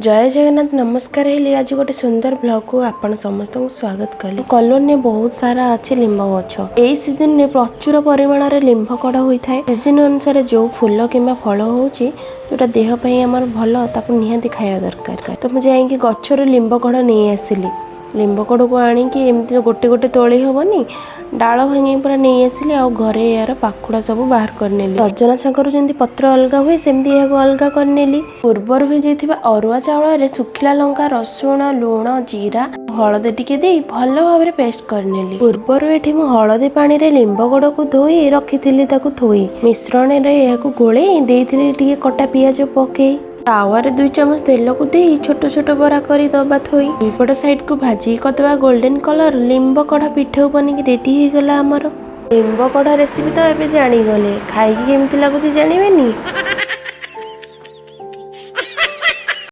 जय जगन्नाथ नमस्कार हेली आज गोटे सुंदर ब्लॉग को आपण समस्त स्वागत कले। कॉलोनी बहुत सारा अच्छे लिंब गछ यही सीजन में प्रचुर परिमाण में लिंब कड़ होता है। सीजन अनुसार जो फूल कि फल होची जोटा देह आमर भल ताकू निहाती खाया दरकार। तो मुझे जाइए गचर लिंब कड़ नहीं आसिली। लिंब कड़ को आणिकी एमती गोटे गोटे तोली हेनी डाल भांगी पूरा नहीं आसिली। आ घरे यार पाखुड़ा सब बाहर करनेली। सजना शागर जमी पत्र अलग हुए सेमती अलग करनेली। पूर्वर भी जाइए अरुआ चाउल सुखिला लंका रसुण लुण जीरा हलदी टिके दे भल भाव पेस्ट करनेली। पूर्वर एठी मु हलदी पानी रे लिंब गोड़ को धोई रखी थोई मिश्रण रे गोले देइथिली टिके कटा पियाज पकई तावारे 2 चम्मच तेल को दे छोट छोट बरा करी दबा थोई दुईपट साइड को भाजी करदे गोल्डन कलर लिंब कड़ा पिठौ बनिक रेडी हो गला। आमर लिंब कड़ा रेसिपी तो एबे जानी गले खाई केमती लगुच जानिबेनी।